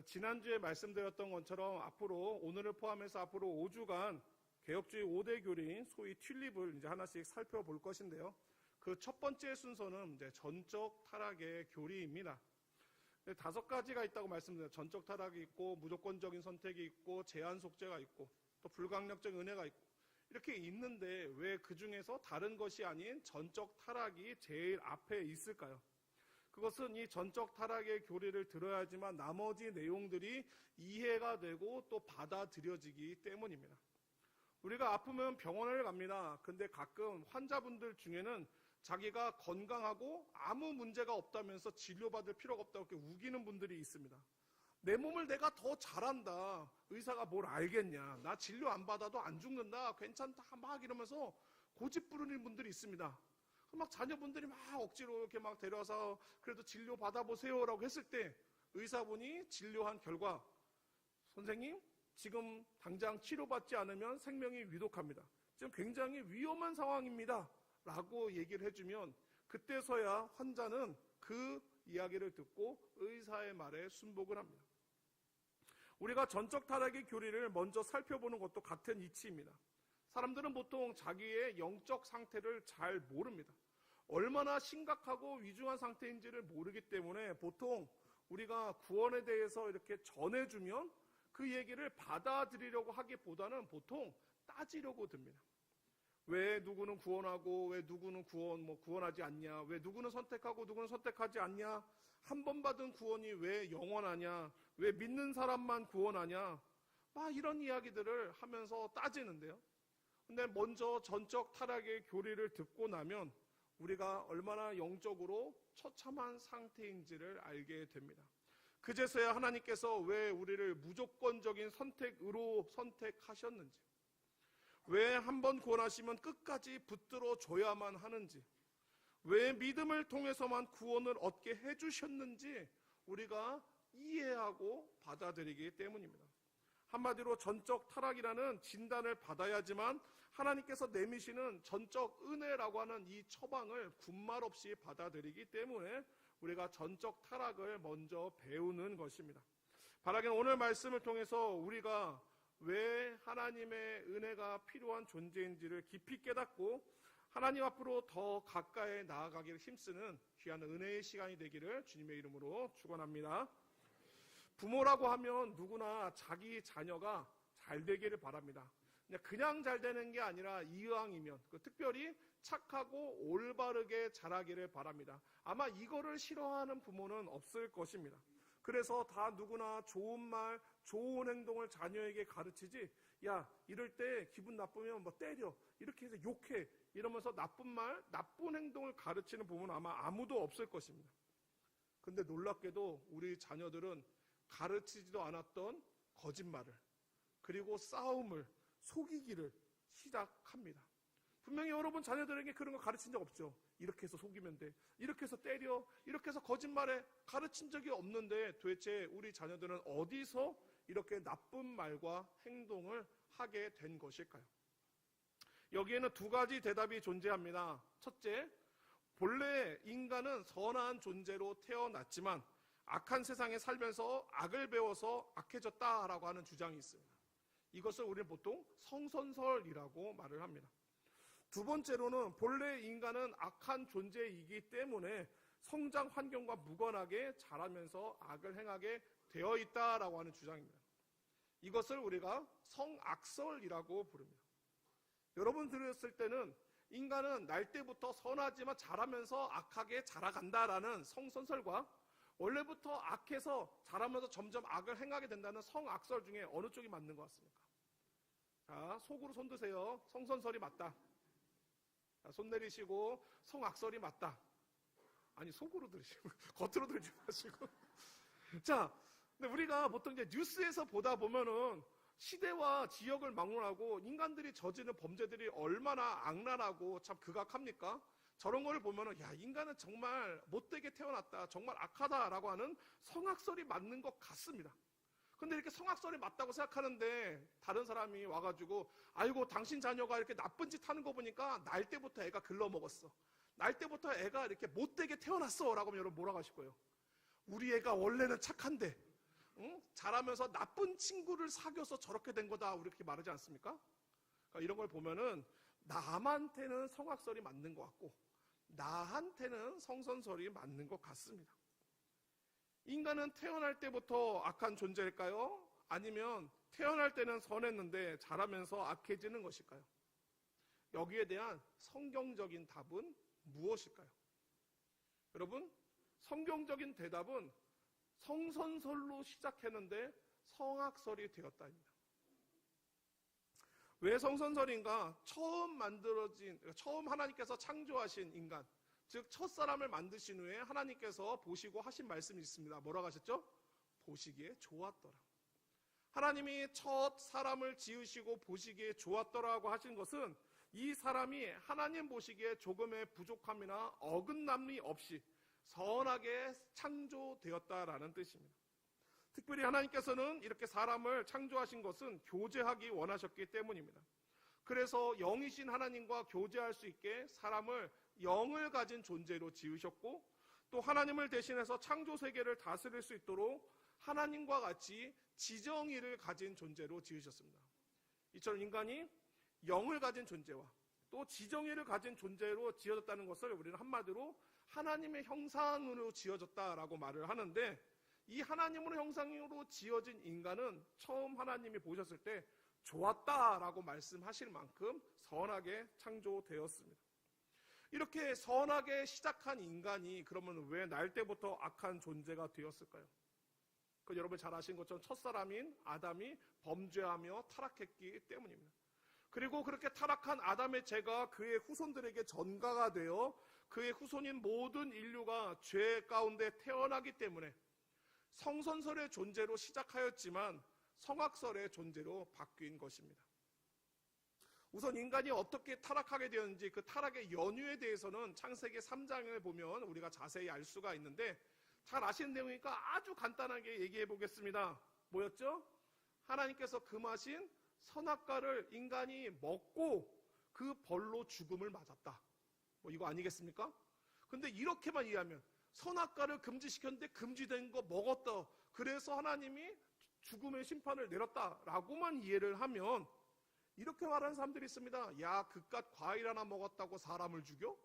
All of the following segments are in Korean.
지난주에 말씀드렸던 것처럼 앞으로 오늘을 포함해서 앞으로 5주간 개혁주의 5대 교리인 소위 튤립을 이제 하나씩 살펴볼 것인데요. 그 첫 번째 순서는 이제 전적 타락의 교리입니다. 5가지가 있다고 말씀드렸어요. 전적 타락이 있고, 무조건적인 선택이 있고, 제한 속죄가 있고, 또 불강력적 은혜가 있고, 이렇게 있는데 왜 그 중에서 다른 것이 아닌 전적 타락이 제일 앞에 있을까요? 그것은 이 전적 타락의 교리를 들어야지만 나머지 내용들이 이해가 되고 또 받아들여지기 때문입니다. 우리가 아프면 병원을 갑니다. 근데 가끔 환자분들 중에는 자기가 건강하고 아무 문제가 없다면서 진료받을 필요가 없다고 이렇게 우기는 분들이 있습니다. 내 몸을 내가 더 잘한다. 의사가 뭘 알겠냐. 나 진료 안 받아도 안 죽는다. 괜찮다. 막 이러면서 고집 부르는 분들이 있습니다. 막 자녀분들이 막 억지로 이렇게 막 데려와서 그래도 진료 받아보세요라고 했을 때 의사분이 진료한 결과 선생님 지금 당장 치료받지 않으면 생명이 위독합니다. 지금 굉장히 위험한 상황입니다. 라고 얘기를 해주면 그때서야 환자는 그 이야기를 듣고 의사의 말에 순복을 합니다. 우리가 전적 타락의 교리를 먼저 살펴보는 것도 같은 이치입니다. 사람들은 보통 자기의 영적 상태를 잘 모릅니다. 얼마나 심각하고 위중한 상태인지를 모르기 때문에 보통 우리가 구원에 대해서 이렇게 전해주면 그 얘기를 받아들이려고 하기보다는 보통 따지려고 듭니다. 왜 누구는 구원하고 왜 누구는 구원하지 않냐? 왜 누구는 선택하고 누구는 선택하지 않냐? 한 번 받은 구원이 왜 영원하냐? 왜 믿는 사람만 구원하냐? 막 이런 이야기들을 하면서 따지는데요. 근데 먼저 전적 타락의 교리를 듣고 나면 우리가 얼마나 영적으로 처참한 상태인지를 알게 됩니다. 그제서야 하나님께서 왜 우리를 무조건적인 선택으로 선택하셨는지, 왜 한 번 구원하시면 끝까지 붙들어 줘야만 하는지, 왜 믿음을 통해서만 구원을 얻게 해주셨는지 우리가 이해하고 받아들이기 때문입니다. 한마디로 전적 타락이라는 진단을 받아야지만 하나님께서 내미시는 전적 은혜라고 하는 이 처방을 군말 없이 받아들이기 때문에 우리가 전적 타락을 먼저 배우는 것입니다. 바라기는 오늘 말씀을 통해서 우리가 왜 하나님의 은혜가 필요한 존재인지를 깊이 깨닫고 하나님 앞으로 더 가까이 나아가기를 힘쓰는 귀한 은혜의 시간이 되기를 주님의 이름으로 축원합니다. 부모라고 하면 누구나 자기 자녀가 잘 되기를 바랍니다. 그냥 잘 되는 게 아니라 이왕이면 특별히 착하고 올바르게 자라기를 바랍니다. 아마 이거를 싫어하는 부모는 없을 것입니다. 그래서 다 누구나 좋은 말, 좋은 행동을 자녀에게 가르치지, 야 이럴 때 기분 나쁘면 때려, 이렇게 해서 욕해, 이러면서 나쁜 말, 나쁜 행동을 가르치는 부모는 아마 아무도 없을 것입니다. 근데 놀랍게도 우리 자녀들은 가르치지도 않았던 거짓말을, 그리고 싸움을, 속이기를 시작합니다. 분명히 여러분 자녀들에게 그런 거 가르친 적 없죠. 이렇게 해서 속이면 돼, 이렇게 해서 때려, 이렇게 해서 거짓말해, 가르친 적이 없는데 도대체 우리 자녀들은 어디서 이렇게 나쁜 말과 행동을 하게 된 것일까요? 여기에는 2가지 대답이 존재합니다. 첫째, 본래 인간은 선한 존재로 태어났지만 악한 세상에 살면서 악을 배워서 악해졌다라고 하는 주장이 있습니다. 이것을 우리는 보통 성선설이라고 말을 합니다. 2번째로는 본래 인간은 악한 존재이기 때문에 성장 환경과 무관하게 자라면서 악을 행하게 되어 있다라고 하는 주장입니다. 이것을 우리가 성악설이라고 부릅니다. 여러분 들었을 때는 인간은 날 때부터 선하지만 자라면서 악하게 자라간다라는 성선설과 원래부터 악해서 자라면서 점점 악을 행하게 된다는 성악설 중에 어느 쪽이 맞는 것 같습니까? 자, 속으로 손 드세요. 성선설이 맞다. 자, 손 내리시고 성악설이 맞다. 아니, 속으로 들으시고 겉으로 들지 마시고. 자, 근데 우리가 보통 이제 뉴스에서 보다 보면은 시대와 지역을 막론하고 인간들이 저지르는 범죄들이 얼마나 악랄하고 참 극악합니까? 저런 걸 보면은 야, 인간은 정말 못되게 태어났다, 정말 악하다라고 하는 성악설이 맞는 것 같습니다. 근데 이렇게 성악설이 맞다고 생각하는데 다른 사람이 와가지고 아이고 당신 자녀가 이렇게 나쁜 짓 하는 거 보니까 날 때부터 애가 글러먹었어, 날 때부터 애가 이렇게 못되게 태어났어 라고 하면 여러분 뭐라고 하실 거예요? 우리 애가 원래는 착한데 자라면서 나쁜 친구를 사귀어서 저렇게 된 거다 우리 그렇게 말하지 않습니까? 그러니까 이런 걸 보면은 남한테는 성악설이 맞는 것 같고 나한테는 성선설이 맞는 것 같습니다. 인간은 태어날 때부터 악한 존재일까요? 아니면 태어날 때는 선했는데 자라면서 악해지는 것일까요? 여기에 대한 성경적인 답은 무엇일까요? 여러분, 성경적인 대답은 성선설로 시작했는데 성악설이 되었다입니다. 왜 성선설인가? 처음 하나님께서 창조하신 인간, 즉 첫사람을 만드신 후에 하나님께서 보시고 하신 말씀이 있습니다. 뭐라고 하셨죠? 보시기에 좋았더라. 하나님이 첫 사람을 지으시고 보시기에 좋았더라고 하신 것은 이 사람이 하나님 보시기에 조금의 부족함이나 어긋남이 없이 선하게 창조되었다라는 뜻입니다. 특별히 하나님께서는 이렇게 사람을 창조하신 것은 교제하기 원하셨기 때문입니다. 그래서 영이신 하나님과 교제할 수 있게 사람을 영을 가진 존재로 지으셨고 또 하나님을 대신해서 창조 세계를 다스릴 수 있도록 하나님과 같이 지정의를 가진 존재로 지으셨습니다. 이처럼 인간이 영을 가진 존재와 또 지정의를 가진 존재로 지어졌다는 것을 우리는 한마디로 하나님의 형상으로 지어졌다라고 말을 하는데 이 하나님으로 형상으로 지어진 인간은 처음 하나님이 보셨을 때 좋았다라고 말씀하실 만큼 선하게 창조되었습니다. 이렇게 선하게 시작한 인간이 그러면 왜 날 때부터 악한 존재가 되었을까요? 여러분 잘 아시는 것처럼 첫사람인 아담이 범죄하며 타락했기 때문입니다. 그리고 그렇게 타락한 아담의 죄가 그의 후손들에게 전가가 되어 그의 후손인 모든 인류가 죄 가운데 태어나기 때문에 성선설의 존재로 시작하였지만 성악설의 존재로 바뀐 것입니다. 우선 인간이 어떻게 타락하게 되었는지 그 타락의 연유에 대해서는 창세기 3장을 보면 우리가 자세히 알 수가 있는데 잘 아시는 내용이니까 아주 간단하게 얘기해 보겠습니다. 뭐였죠? 하나님께서 금하신 선악과를 인간이 먹고 그 벌로 죽음을 맞았다. 이거 아니겠습니까? 근데 이렇게만 이해하면 선악과를 금지시켰는데 금지된 거 먹었다. 그래서 하나님이 죽음의 심판을 내렸다라고만 이해를 하면 이렇게 말하는 사람들이 있습니다. 야, 그깟 과일 하나 먹었다고 사람을 죽여?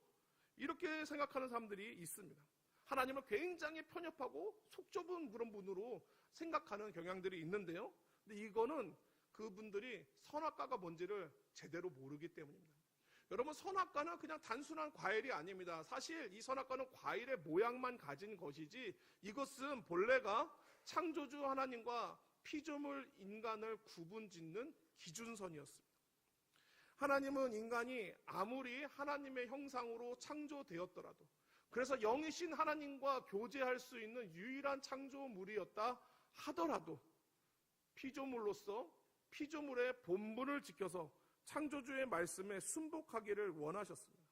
이렇게 생각하는 사람들이 있습니다. 하나님을 굉장히 편협하고 속 좁은 그런 분으로 생각하는 경향들이 있는데요. 근데 이거는 그분들이 선악과가 뭔지를 제대로 모르기 때문입니다. 여러분, 선악과는 그냥 단순한 과일이 아닙니다. 사실 이 선악과는 과일의 모양만 가진 것이지 이것은 본래가 창조주 하나님과 피조물 인간을 구분짓는 기준선이었습니다. 하나님은 인간이 아무리 하나님의 형상으로 창조되었더라도 그래서 영이신 하나님과 교제할 수 있는 유일한 창조물이었다 하더라도 피조물로서 피조물의 본분을 지켜서 창조주의 말씀에 순복하기를 원하셨습니다.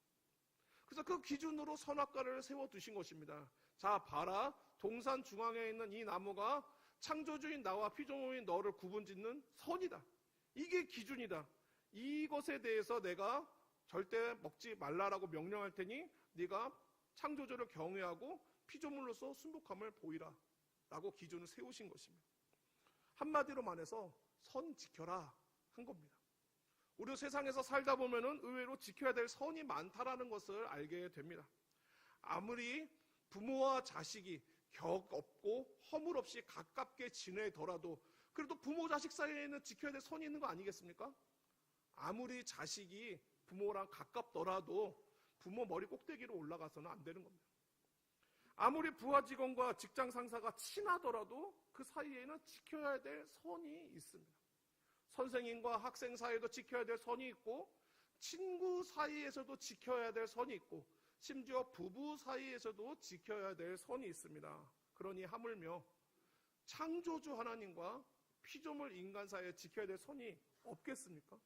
그래서 그 기준으로 선악과를 세워두신 것입니다. 자, 봐라. 동산 중앙에 있는 이 나무가 창조주인 나와 피조물인 너를 구분짓는 선이다. 이게 기준이다. 이것에 대해서 내가 절대 먹지 말라라고 명령할 테니 네가 창조주를 경외하고 피조물로서 순복함을 보이라 라고 기준을 세우신 것입니다. 한마디로 말해서 선 지켜라 한 겁니다. 우리 세상에서 살다 보면은 의외로 지켜야 될 선이 많다라는 것을 알게 됩니다. 아무리 부모와 자식이 격 없고 허물 없이 가깝게 지내더라도 그래도 부모 자식 사이에는 지켜야 될 선이 있는 거 아니겠습니까? 아무리 자식이 부모랑 가깝더라도 부모 머리 꼭대기로 올라가서는 안 되는 겁니다. 아무리 부하 직원과 직장 상사가 친하더라도 그 사이에는 지켜야 될 선이 있습니다. 선생님과 학생 사이에도 지켜야 될 선이 있고 친구 사이에서도 지켜야 될 선이 있고 심지어 부부 사이에서도 지켜야 될 선이 있습니다. 그러니 하물며 창조주 하나님과 피조물 인간 사이에 지켜야 될 선이 없겠습니까?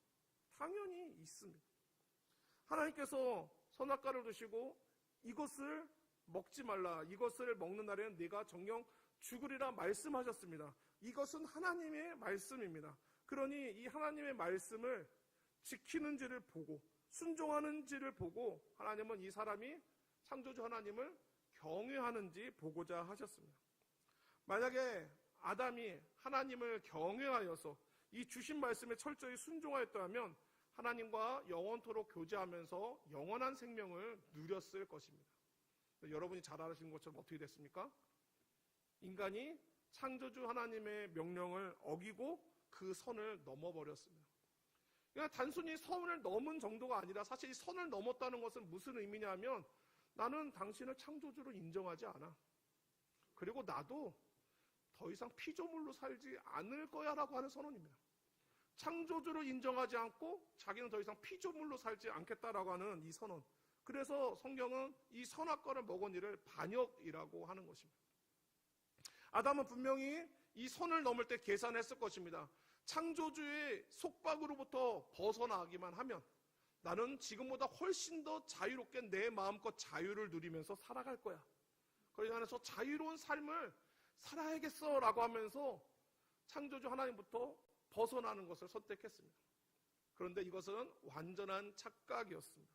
당연히 있습니다. 하나님께서 선악과를 두시고 이것을 먹지 말라. 이것을 먹는 날에는 네가 정녕 죽으리라 말씀하셨습니다. 이것은 하나님의 말씀입니다. 그러니 이 하나님의 말씀을 지키는지를 보고 순종하는지를 보고 하나님은 이 사람이 창조주 하나님을 경외하는지 보고자 하셨습니다. 만약에 아담이 하나님을 경외하여서 이 주신 말씀에 철저히 순종하였다면 하나님과 영원토록 교제하면서 영원한 생명을 누렸을 것입니다. 여러분이 잘 아시는 것처럼 어떻게 됐습니까? 인간이 창조주 하나님의 명령을 어기고 그 선을 넘어버렸습니다. 그냥 단순히 선을 넘은 정도가 아니라 사실 이 선을 넘었다는 것은 무슨 의미냐면 나는 당신을 창조주로 인정하지 않아. 그리고 나도 더 이상 피조물로 살지 않을 거야 라고 하는 선언입니다. 창조주를 인정하지 않고 자기는 더 이상 피조물로 살지 않겠다라고 하는 이 선언. 그래서 성경은 이 선악과를 먹은 이를 반역이라고 하는 것입니다. 아담은 분명히 이 선을 넘을 때 계산했을 것입니다. 창조주의 속박으로부터 벗어나기만 하면 나는 지금보다 훨씬 더 자유롭게 내 마음껏 자유를 누리면서 살아갈 거야. 그래서 자유로운 삶을 살아야겠어 라고 하면서 창조주 하나님부터 벗어나는 것을 선택했습니다. 그런데 이것은 완전한 착각이었습니다.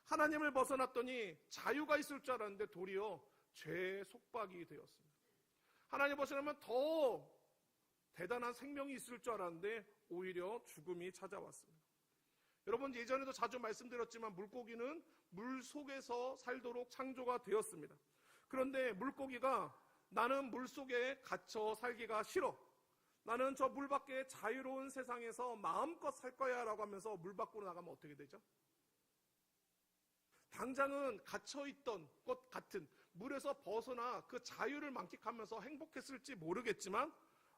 하나님을 벗어났더니 자유가 있을 줄 알았는데 도리어 죄의 속박이 되었습니다. 하나님 벗어나면 더 대단한 생명이 있을 줄 알았는데 오히려 죽음이 찾아왔습니다. 여러분 예전에도 자주 말씀드렸지만 물고기는 물 속에서 살도록 창조가 되었습니다. 그런데 물고기가 나는 물 속에 갇혀 살기가 싫어. 나는 저 물 밖의 자유로운 세상에서 마음껏 살 거야 라고 하면서 물 밖으로 나가면 어떻게 되죠? 당장은 갇혀있던 것 같은 물에서 벗어나 그 자유를 만끽하면서 행복했을지 모르겠지만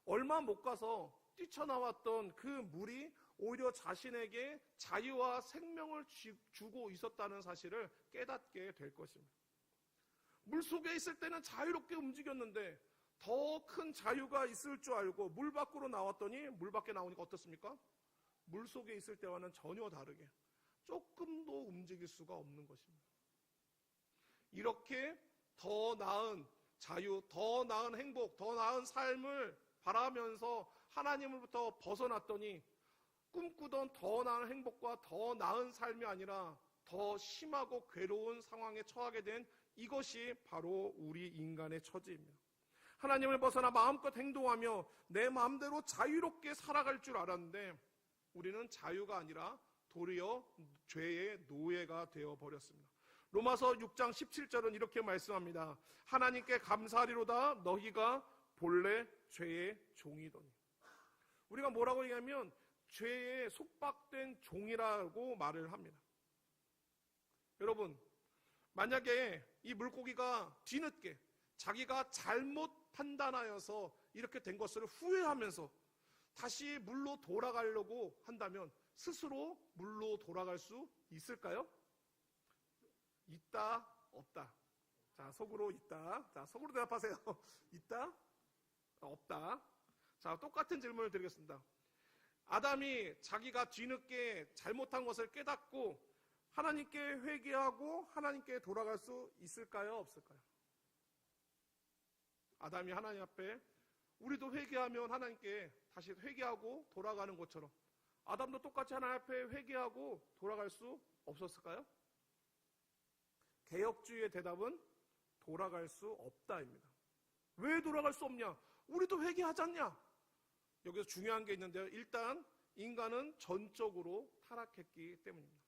얼마 못 가서 뛰쳐나왔던 그 물이 오히려 자신에게 자유와 생명을 주고 있었다는 사실을 깨닫게 될 것입니다. 물속에 있을 때는 자유롭게 움직였는데 더 큰 자유가 있을 줄 알고 물 밖으로 나왔더니 물 밖에 나오니까 어떻습니까? 물속에 있을 때와는 전혀 다르게 조금도 움직일 수가 없는 것입니다. 이렇게 더 나은 자유, 더 나은 행복, 더 나은 삶을 바라면서 하나님으로부터 벗어났더니 꿈꾸던 더 나은 행복과 더 나은 삶이 아니라 더 심하고 괴로운 상황에 처하게 된 이것이 바로 우리 인간의 처지입니다. 하나님을 벗어나 마음껏 행동하며 내 마음대로 자유롭게 살아갈 줄 알았는데 우리는 자유가 아니라 도리어 죄의 노예가 되어버렸습니다. 로마서 6장 17절은 이렇게 말씀합니다. 하나님께 감사하리로다 너희가 본래 죄의 종이더니. 우리가 뭐라고 얘기하면 죄에 속박된 종이라고 말을 합니다. 여러분 만약에 이 물고기가 뒤늦게 자기가 잘못 판단하여서 이렇게 된 것을 후회하면서 다시 물로 돌아가려고 한다면 스스로 물로 돌아갈 수 있을까요? 있다, 없다. 자, 속으로 있다. 자, 속으로 대답하세요. 있다, 없다. 자, 똑같은 질문을 드리겠습니다. 아담이 자기가 뒤늦게 잘못한 것을 깨닫고 하나님께 회개하고 하나님께 돌아갈 수 있을까요? 없을까요? 아담이 하나님 앞에 우리도 회개하면 하나님께 다시 회개하고 돌아가는 것처럼 아담도 똑같이 하나님 앞에 회개하고 돌아갈 수 없었을까요? 개혁주의의 대답은 돌아갈 수 없다입니다. 왜 돌아갈 수 없냐? 우리도 회개하지 않냐? 여기서 중요한 게 있는데요. 일단 인간은 전적으로 타락했기 때문입니다.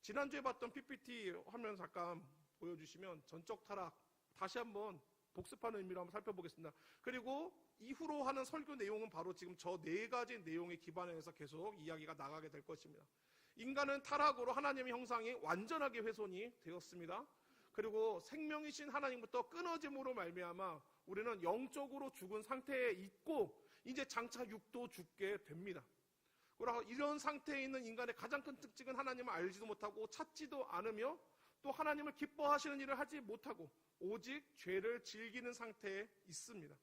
지난주에 봤던 PPT 화면 잠깐 보여주시면 전적 타락 다시 한번 복습하는 의미로 한번 살펴보겠습니다. 그리고 이후로 하는 설교 내용은 바로 지금 저 4가지 내용에 기반해서 계속 이야기가 나가게 될 것입니다. 인간은 타락으로 하나님의 형상이 완전하게 훼손이 되었습니다. 그리고 생명이신 하나님부터 끊어짐으로 말미암아 우리는 영적으로 죽은 상태에 있고 이제 장차 육도 죽게 됩니다. 그리고 이런 상태에 있는 인간의 가장 큰 특징은 하나님을 알지도 못하고 찾지도 않으며 또 하나님을 기뻐하시는 일을 하지 못하고 오직 죄를 즐기는 상태에 있습니다.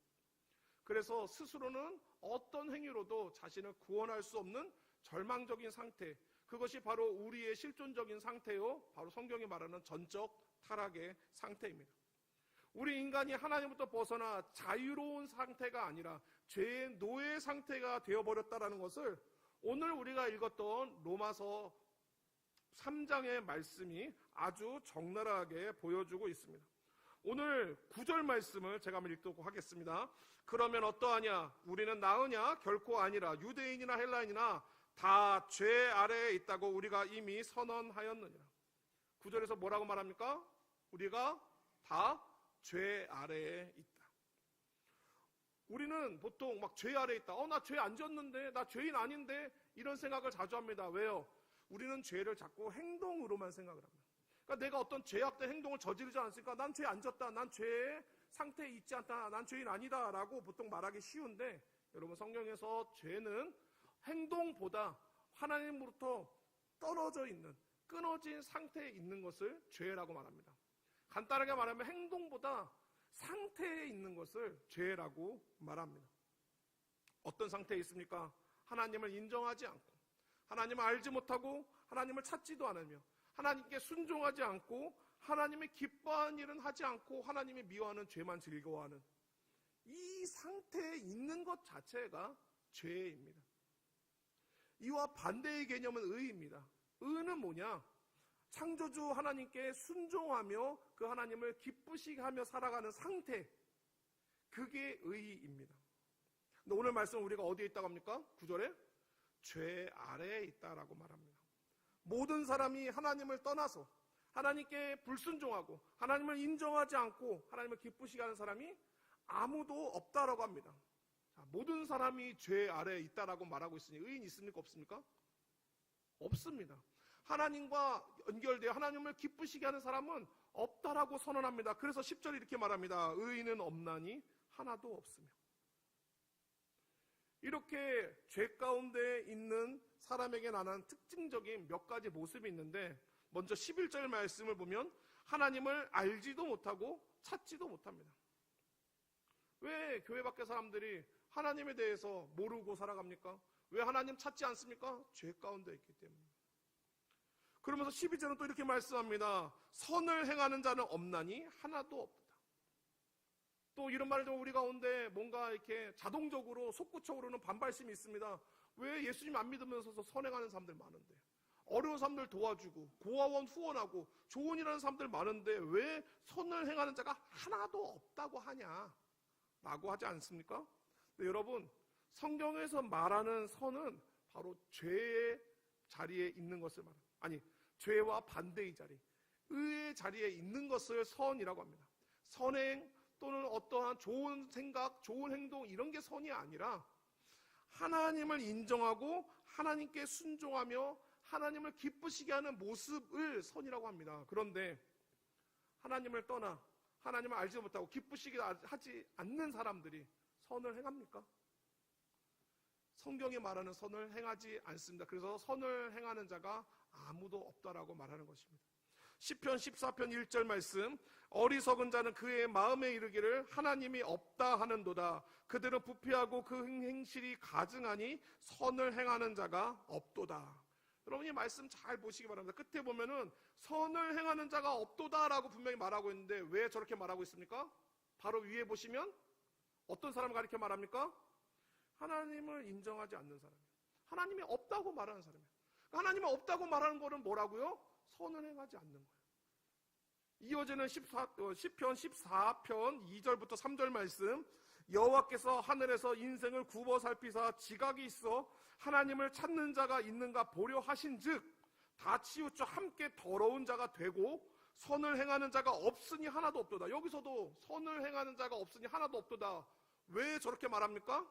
그래서 스스로는 어떤 행위로도 자신을 구원할 수 없는 절망적인 상태, 그것이 바로 우리의 실존적인 상태요, 바로 성경이 말하는 전적 타락의 상태입니다. 우리 인간이 하나님부터 벗어나 자유로운 상태가 아니라 죄의 노예 상태가 되어버렸다는 것을 오늘 우리가 읽었던 로마서 3장의 말씀이 아주 적나라하게 보여주고 있습니다. 오늘 9절 말씀을 제가 한번 읽도록 하겠습니다. 그러면 어떠하냐? 우리는 나으냐? 결코 아니라. 유대인이나 헬라인이나 다 죄 아래에 있다고 우리가 이미 선언하였느니라. 9절에서 뭐라고 말합니까? 우리가 다 죄 아래에 있다. 우리는 보통 막 죄 아래에 있다. 나 죄 안 졌는데, 나 죄인 아닌데, 이런 생각을 자주 합니다. 왜요? 우리는 죄를 자꾸 행동으로만 생각을 합니다. 그러니까 내가 어떤 죄악된 행동을 저지르지 않았으니까 난 죄 안 졌다, 난 죄의 상태에 있지 않다, 난 죄인 아니다 라고 보통 말하기 쉬운데, 여러분, 성경에서 죄는 행동보다 하나님으로부터 떨어져 있는, 끊어진 상태에 있는 것을 죄라고 말합니다. 간단하게 말하면 행동보다 상태에 있는 것을 죄라고 말합니다. 어떤 상태에 있습니까? 하나님을 인정하지 않고, 하나님을 알지 못하고, 하나님을 찾지도 않으며, 하나님께 순종하지 않고, 하나님의 기뻐하는 일은 하지 않고, 하나님이 미워하는 죄만 즐거워하는 이 상태에 있는 것 자체가 죄입니다. 이와 반대의 개념은 의입니다. 의는 뭐냐? 창조주 하나님께 순종하며 그 하나님을 기쁘시게 하며 살아가는 상태, 그게 의입니다. 근데 오늘 말씀 우리가 어디에 있다고 합니까? 9절에 죄 아래에 있다라고 말합니다. 모든 사람이 하나님을 떠나서 하나님께 불순종하고 하나님을 인정하지 않고 하나님을 기쁘시게 하는 사람이 아무도 없다라고 합니다. 자, 모든 사람이 죄 아래에 있다라고 말하고 있으니 의인 있습니까? 없습니까? 없습니다. 하나님과 연결되어 하나님을 기쁘시게 하는 사람은 없다라고 선언합니다. 그래서 10절에 이렇게 말합니다. 의인은 없나니 하나도 없으며. 이렇게 죄 가운데 있는 사람에게 나타나는 특징적인 몇 가지 모습이 있는데, 먼저 11절 말씀을 보면 하나님을 알지도 못하고 찾지도 못합니다. 왜 교회 밖의 사람들이 하나님에 대해서 모르고 살아갑니까? 왜 하나님 찾지 않습니까? 죄 가운데 있기 때문에. 그러면서 12절은 또 이렇게 말씀합니다. 선을 행하는 자는 없나니 하나도 없다. 또 이런 말을 좀 우리 가운데 뭔가 이렇게 자동적으로 솟구쳐오르는 반발심이 있습니다. 왜 예수님 안 믿으면서 선행하는 사람들 많은데, 어려운 사람들 도와주고 고아원 후원하고 좋은 일하는 사람들 많은데 왜 선을 행하는 자가 하나도 없다고 하냐 라고 하지 않습니까? 근데 여러분, 성경에서 말하는 선은 바로 죄의 자리에 있는 것을 말합니다. 아니, 죄와 반대의 자리, 의의 자리에 있는 것을 선이라고 합니다. 선행 또는 어떠한 좋은 생각, 좋은 행동, 이런 게 선이 아니라 하나님을 인정하고 하나님께 순종하며 하나님을 기쁘시게 하는 모습을 선이라고 합니다. 그런데 하나님을 떠나 하나님을 알지 못하고 기쁘시게 하지 않는 사람들이 선을 행합니까? 성경이 말하는 선을 행하지 않습니다. 그래서 선을 행하는 자가 아무도 없다라고 말하는 것입니다. 시편 14편 1절 말씀, 어리석은 자는 그의 마음에 이르기를 하나님이 없다 하는도다. 그들은 부패하고 그 행실이 가증하니 선을 행하는 자가 없도다. 여러분이 말씀 잘 보시기 바랍니다. 끝에 보면은 선을 행하는 자가 없도다라고 분명히 말하고 있는데 왜 저렇게 말하고 있습니까? 바로 위에 보시면 어떤 사람을 가리켜 말합니까? 하나님을 인정하지 않는 사람이에요. 하나님이 없다고 말하는 사람이에요. 하나님이 없다고 말하는 거는 뭐라고요? 선을 행하지 않는 거예요. 이어지는 시편 14편 2절부터 3절 말씀, 여호와께서 하늘에서 인생을 굽어 살피사 지각이 있어 하나님을 찾는 자가 있는가 보려 하신즉 다 치우쳐 함께 더러운 자가 되고 선을 행하는 자가 없으니 하나도 없도다. 여기서도 선을 행하는 자가 없으니 하나도 없도다. 왜 저렇게 말합니까?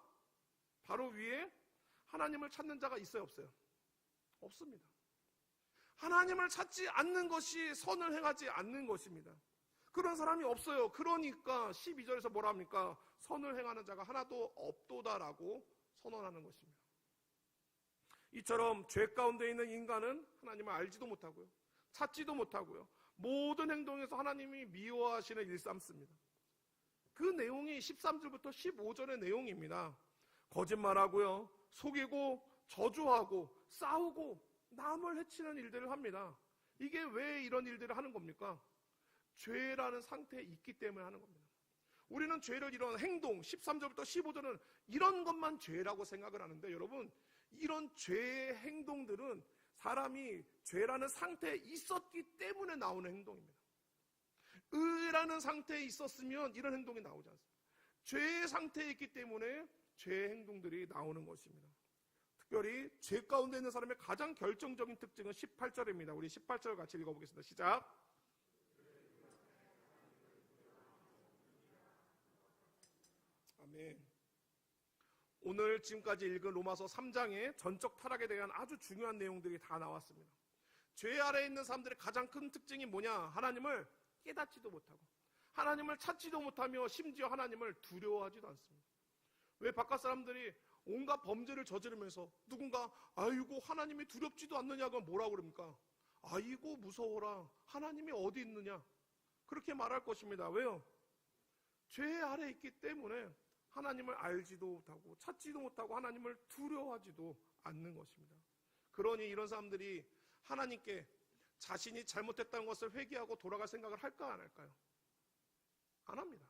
바로 위에 하나님을 찾는 자가 있어요, 없어요? 없습니다. 하나님을 찾지 않는 것이 선을 행하지 않는 것입니다. 그런 사람이 없어요. 그러니까 12절에서 뭐라 합니까? 선을 행하는 자가 하나도 없도다라고 선언하는 것입니다. 이처럼 죄 가운데 있는 인간은 하나님을 알지도 못하고요, 찾지도 못하고요, 모든 행동에서 하나님이 미워하시는 일삼습니다. 그 내용이 13절부터 15절의 내용입니다. 거짓말하고요, 속이고 저주하고 싸우고 남을 해치는 일들을 합니다. 이게 왜 이런 일들을 하는 겁니까? 죄라는 상태에 있기 때문에 하는 겁니다. 우리는 죄를 이런 행동, 13절부터 15절은 이런 것만 죄라고 생각을 하는데, 여러분, 이런 죄의 행동들은 사람이 죄라는 상태에 있었기 때문에 나오는 행동입니다. 의라는 상태에 있었으면 이런 행동이 나오지 않습니다. 죄의 상태에 있기 때문에 죄의 행동들이 나오는 것입니다. 특별히 죄 가운데 있는 사람의 가장 결정적인 특징은 18절입니다. 우리 18절 같이 읽어보겠습니다. 시작. 아멘. 오늘 지금까지 읽은 로마서 3장의 전적 타락에 대한 아주 중요한 내용들이 다 나왔습니다. 죄 아래에 있는 사람들의 가장 큰 특징이 뭐냐? 하나님을 깨닫지도 못하고 하나님을 찾지도 못하며 심지어 하나님을 두려워하지도 않습니다. 왜 바깥 사람들이 온갖 범죄를 저지르면서 누군가 아이고 하나님이 두렵지도 않느냐고 뭐라고 그럽니까? 아이고 무서워라, 하나님이 어디 있느냐, 그렇게 말할 것입니다. 왜요? 죄 아래에 있기 때문에 하나님을 알지도 못하고 찾지도 못하고 하나님을 두려워하지도 않는 것입니다. 그러니 이런 사람들이 하나님께 자신이 잘못했다는 것을 회개하고 돌아갈 생각을 할까 안 할까요? 안 합니다.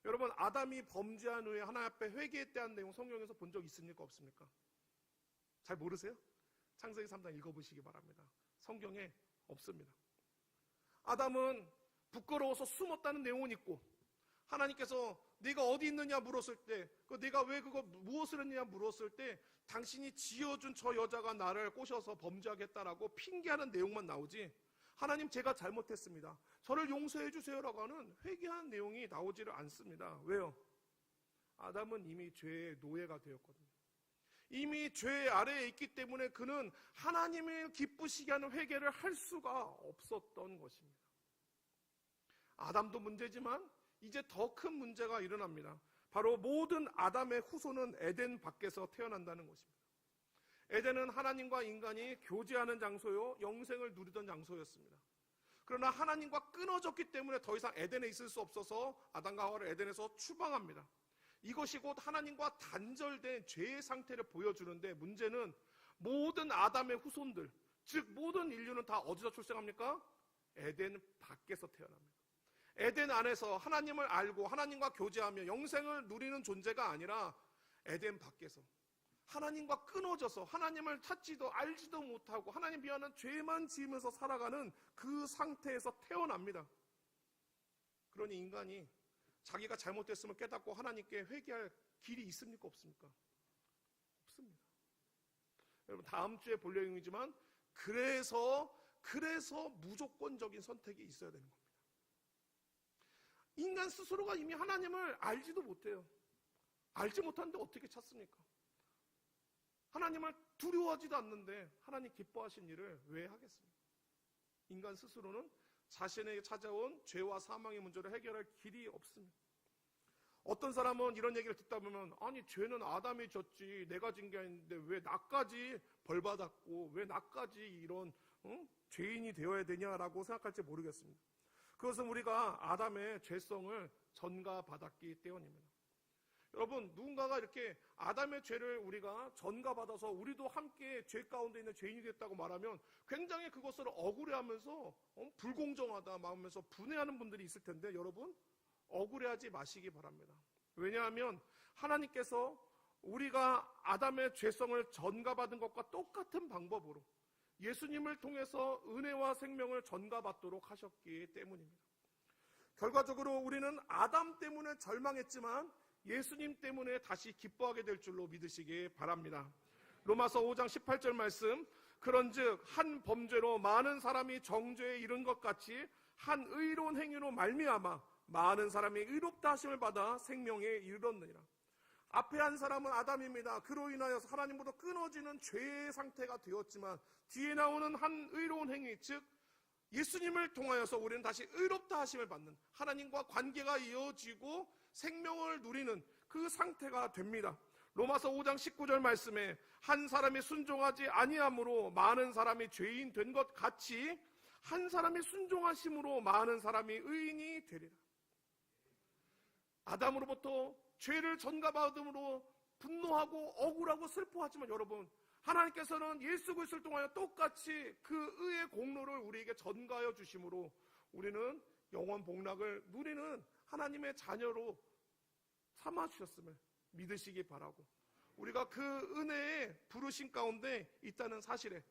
여러분, 아담이 범죄한 후에 하나님 앞에 회개했다는 내용 성경에서 본 적 있습니까? 없습니까? 잘 모르세요? 창세기 3장 읽어보시기 바랍니다. 성경에 없습니다. 아담은 부끄러워서 숨었다는 내용은 있고, 하나님께서 네가 어디 있느냐 물었을 때, 네가 왜 그거 무엇을 했느냐 물었을 때 당신이 지어준 저 여자가 나를 꼬셔서 범죄하겠다라고 핑계하는 내용만 나오지, 하나님 제가 잘못했습니다, 저를 용서해 주세요라고 하는 회개한 내용이 나오지를 않습니다. 왜요? 아담은 이미 죄의 노예가 되었거든요. 이미 죄 아래에 있기 때문에 그는 하나님을 기쁘시게 하는 회개를 할 수가 없었던 것입니다. 아담도 문제지만 이제 더 큰 문제가 일어납니다. 바로 모든 아담의 후손은 에덴 밖에서 태어난다는 것입니다. 에덴은 하나님과 인간이 교제하는 장소요, 영생을 누리던 장소였습니다. 그러나 하나님과 끊어졌기 때문에 더 이상 에덴에 있을 수 없어서 아담과 하와를 에덴에서 추방합니다. 이것이 곧 하나님과 단절된 죄의 상태를 보여주는데, 문제는 모든 아담의 후손들, 즉 모든 인류는 다 어디서 출생합니까? 에덴 밖에서 태어납니다. 에덴 안에서 하나님을 알고 하나님과 교제하며 영생을 누리는 존재가 아니라 에덴 밖에서 하나님과 끊어져서 하나님을 찾지도 알지도 못하고 하나님 미안한 죄만 지으면서 살아가는 그 상태에서 태어납니다. 그러니 인간이 자기가 잘못됐음을 깨닫고 하나님께 회개할 길이 있습니까? 없습니까? 없습니다. 여러분, 다음 주에 볼 내용이지만 그래서 무조건적인 선택이 있어야 되는 겁니다. 인간 스스로가 이미 하나님을 알지도 못해요. 알지 못하는데 어떻게 찾습니까? 하나님을 두려워하지도 않는데 하나님 기뻐하신 일을 왜 하겠습니까? 인간 스스로는 자신에게 찾아온 죄와 사망의 문제를 해결할 길이 없습니다. 어떤 사람은 이런 얘기를 듣다 보면, 아니 죄는 아담이 졌지 내가 진 게 아닌데 왜 나까지 벌받았고 왜 나까지 이런 죄인이 되어야 되냐라고 생각할지 모르겠습니다. 그것은 우리가 아담의 죄성을 전가받았기 때문입니다. 여러분, 누군가가 이렇게 아담의 죄를 우리가 전가받아서 우리도 함께 죄 가운데 있는 죄인이 됐다고 말하면 굉장히 그것을 억울해하면서 불공정하다 하면서 분해하는 분들이 있을 텐데, 여러분 억울해하지 마시기 바랍니다. 왜냐하면 하나님께서 우리가 아담의 죄성을 전가받은 것과 똑같은 방법으로 예수님을 통해서 은혜와 생명을 전가받도록 하셨기 때문입니다. 결과적으로 우리는 아담 때문에 절망했지만 예수님 때문에 다시 기뻐하게 될 줄로 믿으시기 바랍니다. 로마서 5장 18절 말씀, 그런즉 한 범죄로 많은 사람이 정죄에 이른 것 같이 한 의로운 행위로 말미암아 많은 사람이 의롭다 하심을 받아 생명에 이르렀느니라. 앞에 한 사람은 아담입니다. 그로 인하여서 하나님보다 끊어지는 죄의 상태가 되었지만 뒤에 나오는 한 의로운 행위, 즉 예수님을 통하여서 우리는 다시 의롭다 하심을 받는, 하나님과 관계가 이어지고 생명을 누리는 그 상태가 됩니다. 로마서 5장 19절 말씀에 한 사람이 순종하지 아니함으로 많은 사람이 죄인 된 것 같이 한 사람이 순종하심으로 많은 사람이 의인이 되리라. 아담으로부터 죄를 전가받음으로 분노하고 억울하고 슬퍼하지만 여러분, 하나님께서는 예수 그리스도를 통하여 똑같이 그 의의 공로를 우리에게 전가하여 주심으로 우리는 영원 복락을 누리는 하나님의 자녀로 삼아주셨음을 믿으시기 바라고, 우리가 그 은혜의 부르심 가운데 있다는 사실에,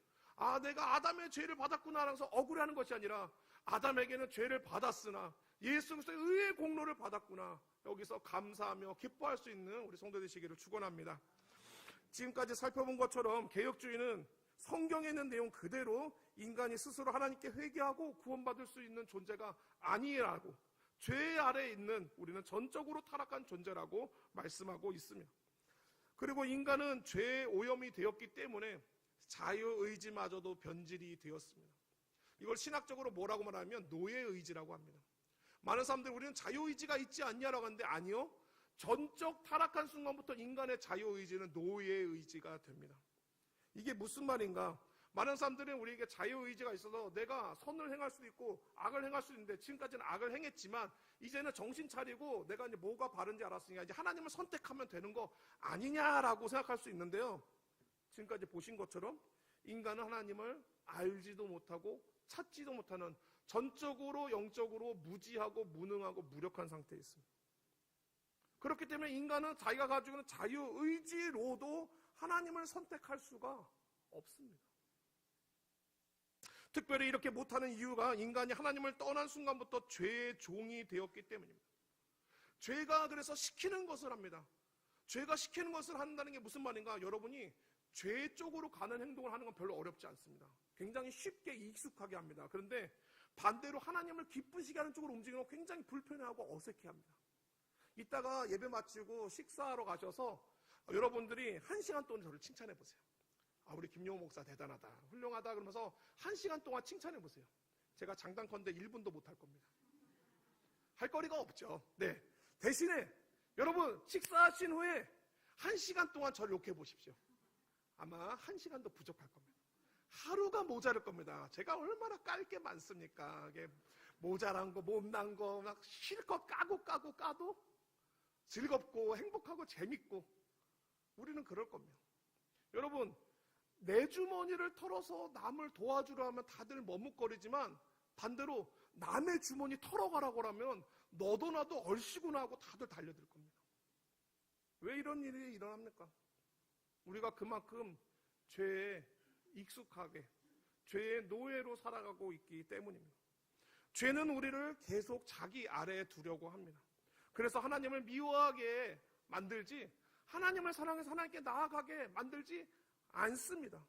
내가 아담의 죄를 받았구나 하면서 억울해하는 것이 아니라 아담에게는 죄를 받았으나 예수 그리스도의 의의 공로를 받았구나. 여기서 감사하며 기뻐할 수 있는 우리 성도 되시기를 축원합니다. 지금까지 살펴본 것처럼 개혁주의는 성경에 있는 내용 그대로 인간이 스스로 하나님께 회개하고 구원받을 수 있는 존재가 아니라고, 죄 아래에 있는 우리는 전적으로 타락한 존재라고 말씀하고 있으며, 그리고 인간은 죄의 오염이 되었기 때문에 자유의지마저도 변질이 되었습니다. 이걸 신학적으로 뭐라고 말하면 노예의지라고 합니다. 많은 사람들이 우리는 자유의지가 있지 않냐라고 하는데 아니요. 전적 타락한 순간부터 인간의 자유의지는 노예의지가 됩니다. 이게 무슨 말인가? 많은 사람들은 우리에게 자유의지가 있어서 내가 선을 행할 수도 있고 악을 행할 수도 있는데, 지금까지는 악을 행했지만 이제는 정신 차리고 내가 이제 뭐가 바른지 알았으니까 이제 하나님을 선택하면 되는 거 아니냐라고 생각할 수 있는데요. 지금까지 보신 것처럼 인간은 하나님을 알지도 못하고 찾지도 못하는 전적으로 영적으로 무지하고 무능하고 무력한 상태에 있습니다. 그렇기 때문에 인간은 자기가 가지고 있는 자유의지로도 하나님을 선택할 수가 없습니다. 특별히 이렇게 못하는 이유가 인간이 하나님을 떠난 순간부터 죄의 종이 되었기 때문입니다. 죄가 그래서 시키는 것을 합니다. 죄가 시키는 것을 한다는 게 무슨 말인가? 여러분이 죄 쪽으로 가는 행동을 하는 건 별로 어렵지 않습니다. 굉장히 쉽게 익숙하게 합니다. 그런데 반대로 하나님을 기쁘시게 하는 쪽으로 움직이는 건 굉장히 불편해하고 어색해합니다. 이따가 예배 마치고 식사하러 가셔서 여러분들이 1시간 동안 저를 칭찬해 보세요. 우리 김용호 목사 대단하다, 훌륭하다 그러면서 1시간 동안 칭찬해 보세요. 제가 장단컨대 1분도 못 할 겁니다. 할 거리가 없죠. 네. 대신에 여러분 식사하신 후에 1시간 동안 저를 욕해 보십시오. 아마 1시간도 부족할 겁니다. 하루가 모자랄 겁니다. 제가 얼마나 깔 게 많습니까? 이게 모자란 거, 못난 거 막 실컷 까도 즐겁고 행복하고 재밌고, 우리는 그럴 겁니다. 여러분, 내 주머니를 털어서 남을 도와주려 하면 다들 머뭇거리지만 반대로 남의 주머니 털어가라고 하면 너도 나도 얼씨구나 하고 다들 달려들 겁니다. 왜 이런 일이 일어납니까? 우리가 그만큼 죄에 익숙하게 죄의 노예로 살아가고 있기 때문입니다. 죄는 우리를 계속 자기 아래에 두려고 합니다. 그래서 하나님을 미워하게 만들지, 하나님을 사랑해서 하나님께 나아가게 만들지 않습니다.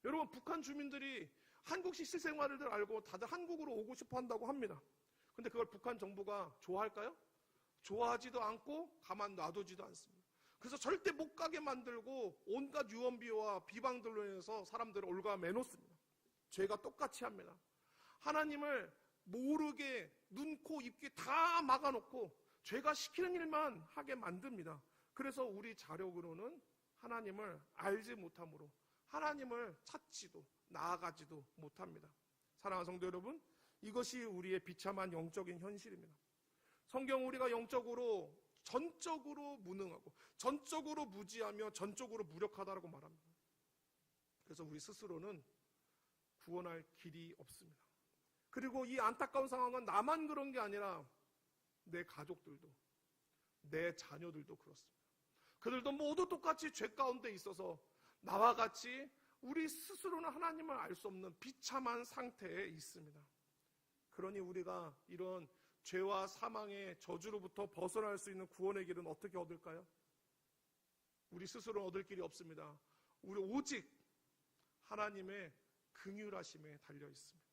여러분, 북한 주민들이 한국식 실생활을 알고 다들 한국으로 오고 싶어 한다고 합니다. 근데 그걸 북한 정부가 좋아할까요? 좋아하지도 않고 가만 놔두지도 않습니다. 그래서 절대 못 가게 만들고 온갖 유언비어와 비방들로 인해서 사람들을 올가매놓습니다. 죄가 똑같이 합니다. 하나님을 모르게 눈, 코, 입, 귀 다 막아놓고 죄가 시키는 일만 하게 만듭니다. 그래서 우리 자력으로는 하나님을 알지 못함으로 하나님을 찾지도 나아가지도 못합니다. 사랑하는 성도 여러분, 이것이 우리의 비참한 영적인 현실입니다. 성경 우리가 영적으로 전적으로 무능하고 전적으로 무지하며 전적으로 무력하다라고 말합니다. 그래서 우리 스스로는 구원할 길이 없습니다. 그리고 이 안타까운 상황은 나만 그런 게 아니라 내 가족들도, 내 자녀들도 그렇습니다. 그들도 모두 똑같이 죄 가운데 있어서 나와 같이 우리 스스로는 하나님을 알 수 없는 비참한 상태에 있습니다. 그러니 우리가 이런 죄와 사망의 저주로부터 벗어날 수 있는 구원의 길은 어떻게 얻을까요? 우리 스스로 얻을 길이 없습니다. 우리 오직 하나님의 긍휼하심에 달려 있습니다.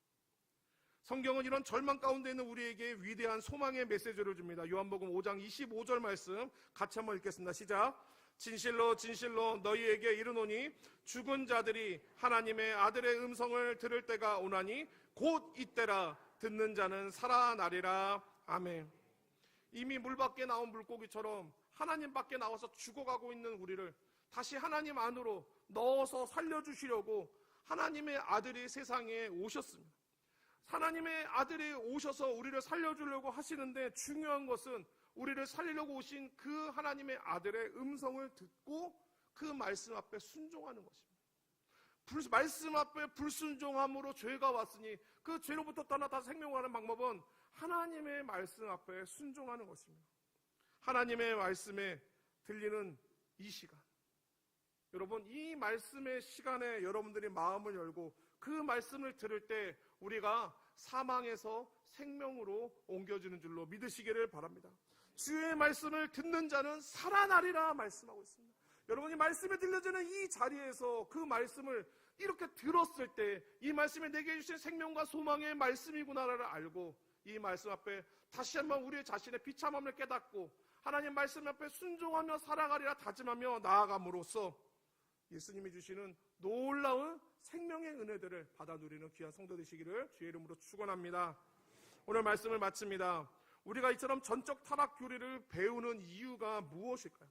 성경은 이런 절망 가운데 있는 우리에게 위대한 소망의 메시지를 줍니다. 요한복음 5장 25절 말씀 같이 한번 읽겠습니다. 시작. 진실로 진실로 너희에게 이르노니 죽은 자들이 하나님의 아들의 음성을 들을 때가 오나니 곧 이때라. 듣는 자는 살아나리라. 아멘. 이미 물 밖에 나온 물고기처럼 하나님 밖에 나와서 죽어가고 있는 우리를 다시 하나님 안으로 넣어서 살려주시려고 하나님의 아들이 세상에 오셨습니다. 하나님의 아들이 오셔서 우리를 살려주려고 하시는데, 중요한 것은 우리를 살리려고 오신 그 하나님의 아들의 음성을 듣고 그 말씀 앞에 순종하는 것입니다. 말씀 앞에 불순종함으로 죄가 왔으니 그 죄로부터 떠나 다시 생명을 하는 방법은 하나님의 말씀 앞에 순종하는 것입니다. 하나님의 말씀에 들리는 이 시간, 여러분, 이 말씀의 시간에 여러분들이 마음을 열고 그 말씀을 들을 때 우리가 사망에서 생명으로 옮겨지는 줄로 믿으시기를 바랍니다. 주의 말씀을 듣는 자는 살아나리라 말씀하고 있습니다. 여러분이 말씀에 들려주는 이 자리에서 그 말씀을 이렇게 들었을 때 이 말씀이 내게 주신 생명과 소망의 말씀이구나를 알고 이 말씀 앞에 다시 한번 우리의 자신의 비참함을 깨닫고 하나님 말씀 앞에 순종하며 살아가리라 다짐하며 나아감으로써 예수님이 주시는 놀라운 생명의 은혜들을 받아 누리는 귀한 성도 되시기를 주의 이름으로 축원합니다. 오늘 말씀을 마칩니다. 우리가 이처럼 전적 타락 교리를 배우는 이유가 무엇일까요?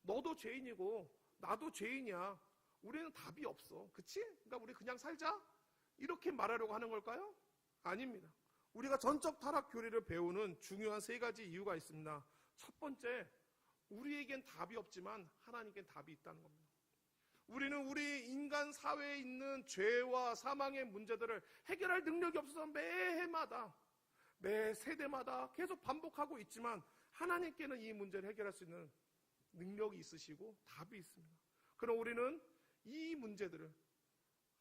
너도 죄인이고 나도 죄인이야. 우리는 답이 없어. 그치? 그러니까 우리 그냥 살자? 이렇게 말하려고 하는 걸까요? 아닙니다. 우리가 전적 타락 교리를 배우는 중요한 세 가지 이유가 있습니다. 첫 번째, 우리에겐 답이 없지만 하나님께는 답이 있다는 겁니다. 우리는 우리 인간 사회에 있는 죄와 사망의 문제들을 해결할 능력이 없어서 매 해마다 매 세대마다 계속 반복하고 있지만 하나님께는 이 문제를 해결할 수 있는 능력이 있으시고 답이 있습니다. 그럼 우리는 이 문제들을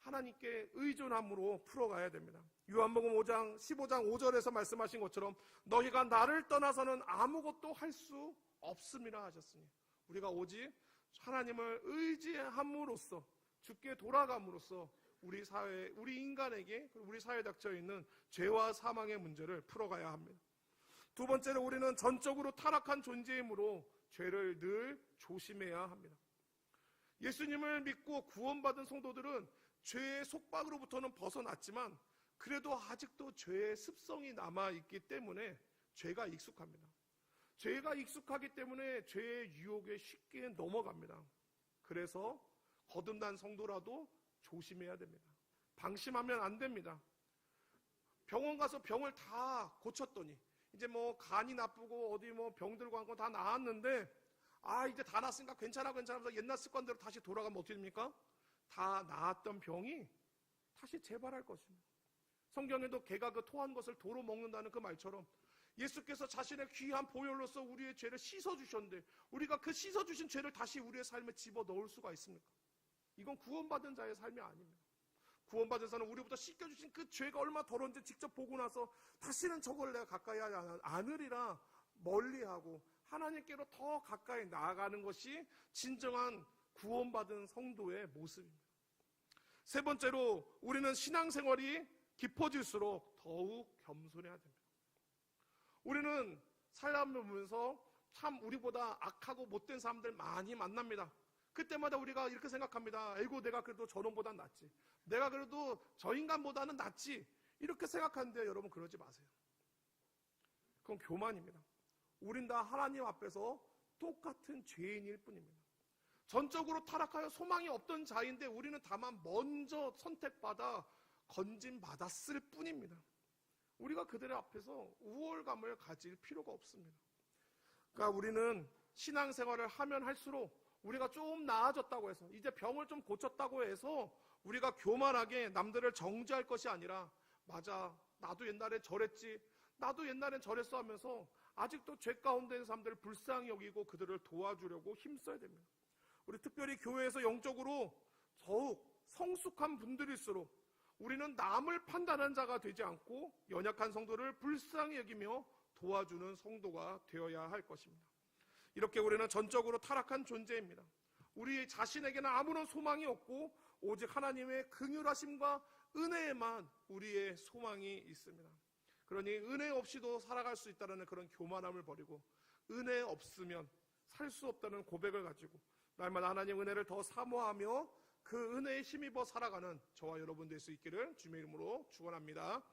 하나님께 의존함으로 풀어가야 됩니다. 요한복음 5장 15장 5절에서 말씀하신 것처럼 너희가 나를 떠나서는 아무것도 할 수 없음이라 하셨으니 우리가 오직 하나님을 의지함으로써 주께 돌아감으로써 우리 사회, 우리 인간에게 우리 사회에 닥쳐 있는 죄와 사망의 문제를 풀어가야 합니다. 두 번째로 우리는 전적으로 타락한 존재이므로 죄를 늘 조심해야 합니다. 예수님을 믿고 구원받은 성도들은 죄의 속박으로부터는 벗어났지만 그래도 아직도 죄의 습성이 남아있기 때문에 죄가 익숙합니다. 죄가 익숙하기 때문에 죄의 유혹에 쉽게 넘어갑니다. 그래서 거듭난 성도라도 조심해야 됩니다. 방심하면 안 됩니다. 병원 가서 병을 다 고쳤더니 이제 뭐 간이 나쁘고 어디 뭐 병들고 한 거 다 나았는데 이제 다 나았으니까 괜찮아 하면서 옛날 습관대로 다시 돌아가면 어떻게 됩니까? 다 나았던 병이 다시 재발할 것입니다. 성경에도 개가 그 토한 것을 도로 먹는다는 그 말처럼 예수께서 자신의 귀한 보혈로서 우리의 죄를 씻어주셨는데 우리가 그 씻어주신 죄를 다시 우리의 삶에 집어넣을 수가 있습니까? 이건 구원받은 자의 삶이 아닙니다. 구원받은 자는 우리부터 씻겨주신 그 죄가 얼마나 더러운지 직접 보고 나서 다시는 저걸 내가 가까이 하지 않으리라 멀리하고 하나님께로 더 가까이 나아가는 것이 진정한 구원받은 성도의 모습입니다. 세 번째로 우리는 신앙생활이 깊어질수록 더욱 겸손해야 됩니다. 우리는 살아가면서 보면서 참 우리보다 악하고 못된 사람들 많이 만납니다. 그때마다 우리가 이렇게 생각합니다. 아이고 내가 그래도 저놈보단 낫지. 내가 그래도 저 인간보다는 낫지. 이렇게 생각하는데 여러분 그러지 마세요. 그건 교만입니다. 우린 다 하나님 앞에서 똑같은 죄인일 뿐입니다. 전적으로 타락하여 소망이 없던 자인데 우리는 다만 먼저 선택받아 건진받았을 뿐입니다. 우리가 그들의 앞에서 우월감을 가질 필요가 없습니다. 그러니까 우리는 신앙생활을 하면 할수록 우리가 좀 나아졌다고 해서 이제 병을 좀 고쳤다고 해서 우리가 교만하게 남들을 정죄할 것이 아니라 맞아 나도 옛날에 저랬지 나도 옛날엔 저랬어 하면서 아직도 죄 가운데 있는 사람들을 불쌍히 여기고 그들을 도와주려고 힘써야 됩니다. 우리 특별히 교회에서 영적으로 더욱 성숙한 분들일수록 우리는 남을 판단하는 자가 되지 않고 연약한 성도를 불쌍히 여기며 도와주는 성도가 되어야 할 것입니다. 이렇게 우리는 전적으로 타락한 존재입니다. 우리 자신에게는 아무런 소망이 없고 오직 하나님의 긍휼하심과 은혜에만 우리의 소망이 있습니다. 그러니 은혜 없이도 살아갈 수 있다는 그런 교만함을 버리고 은혜 없으면 살 수 없다는 고백을 가지고 날마다 하나님 은혜를 더 사모하며 그 은혜에 힘입어 살아가는 저와 여러분 될 수 있기를 주님의 이름으로 축원합니다.